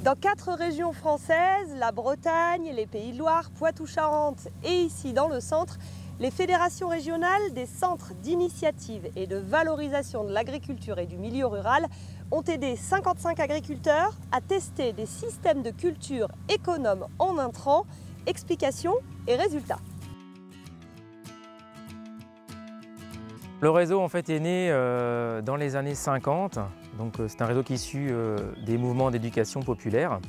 Dans 4 régions françaises, la Bretagne, les Pays de Loire, Poitou-Charentes et ici dans le centre, les fédérations régionales des centres d'initiative et de valorisation de l'agriculture et du milieu rural ont aidé 55 agriculteurs à tester des systèmes de culture économes en intrants, explications et résultats. Le réseau en fait est né dans les années 50, donc c'est un réseau qui est issu des mouvements d'éducation populaire.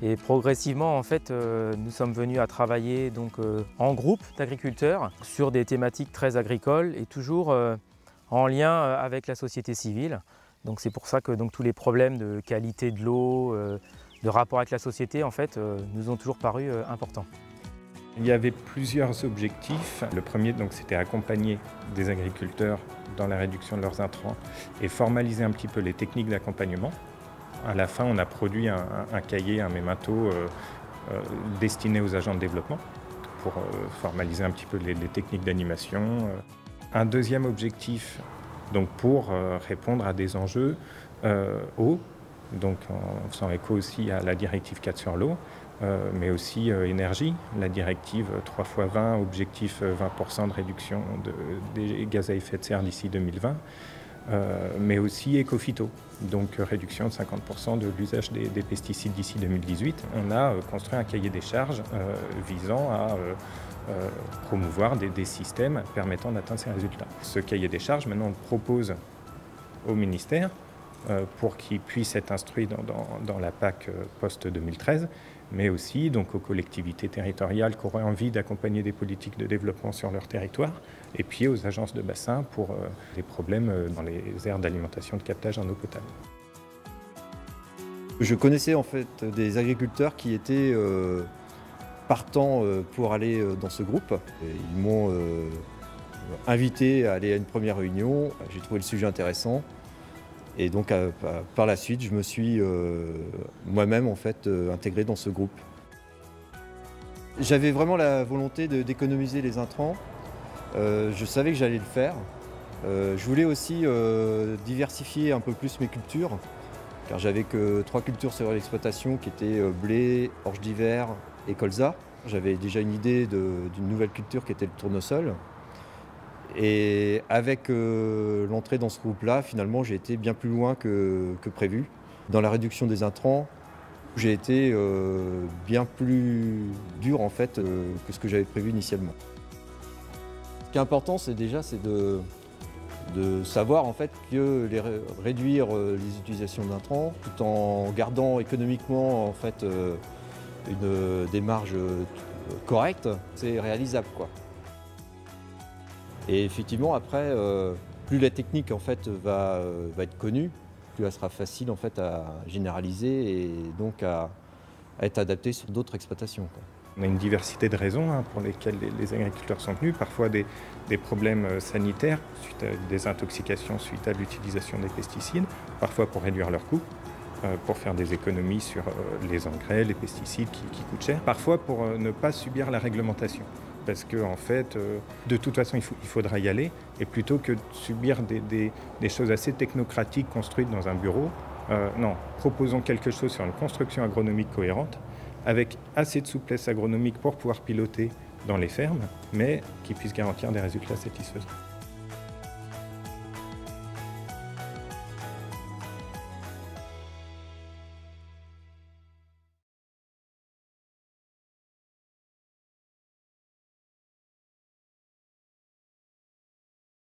Et progressivement en fait nous sommes venus à travailler donc, en groupe d'agriculteurs sur des thématiques très agricoles et toujours en lien avec la société civile. Donc c'est pour ça que donc, tous les problèmes de qualité de l'eau, de rapport avec la société en fait nous ont toujours paru importants. Il y avait plusieurs objectifs. Le premier, c'était accompagner des agriculteurs dans la réduction de leurs intrants et formaliser un petit peu les techniques d'accompagnement. À la fin, on a produit un cahier, un memento destiné aux agents de développement pour formaliser un petit peu les techniques d'animation. Un deuxième objectif, pour répondre à des enjeux eau, en faisant écho aussi à la directive 4 sur l'eau, mais aussi énergie, la directive 3x20, objectif 20% de réduction des gaz à effet de serre d'ici 2020, mais aussi éco-phyto, donc réduction de 50% de l'usage des pesticides d'ici 2018. On a construit un cahier des charges visant à promouvoir des systèmes permettant d'atteindre ces résultats. Ce cahier des charges, maintenant, on le propose au ministère pour qu'il puisse être instruit dans la PAC post-2013, mais aussi aux collectivités territoriales qui auraient envie d'accompagner des politiques de développement sur leur territoire, et puis aux agences de bassin pour les problèmes dans les aires d'alimentation de captage en eau potable. Je connaissais en fait des agriculteurs qui étaient partants pour aller dans ce groupe. Ils m'ont invité à aller à une première réunion, j'ai trouvé le sujet intéressant. Et donc par la suite, je me suis moi-même en fait intégré dans ce groupe. J'avais vraiment la volonté d'économiser les intrants. Je savais que j'allais le faire. Je voulais aussi diversifier un peu plus mes cultures, car j'avais que 3 cultures sur l'exploitation qui étaient blé, orge d'hiver et colza. J'avais déjà une idée d'une nouvelle culture qui était le tournesol. Et avec l'entrée dans ce groupe-là, finalement, j'ai été bien plus loin que prévu. Dans la réduction des intrants, j'ai été bien plus dur en fait que ce que j'avais prévu initialement. Ce qui est important, c'est de savoir en fait que réduire les utilisations d'intrants, tout en gardant économiquement en fait des marges correctes, c'est réalisable, quoi. Et effectivement, après, plus la technique en fait, va être connue, plus elle sera facile en fait, à généraliser et donc à être adaptée sur d'autres exploitations, quoi. On a une diversité de raisons pour lesquelles les agriculteurs sont venus, parfois des problèmes sanitaires, suite à des intoxications suite à l'utilisation des pesticides, parfois pour réduire leurs coûts, pour faire des économies sur les engrais, les pesticides qui coûtent cher, parfois pour ne pas subir la réglementation. Parce qu'en fait, de toute façon, il faudra y aller. Et plutôt que de subir des choses assez technocratiques construites dans un bureau, non, proposons quelque chose sur une construction agronomique cohérente, avec assez de souplesse agronomique pour pouvoir piloter dans les fermes, mais qui puisse garantir des résultats satisfaisants.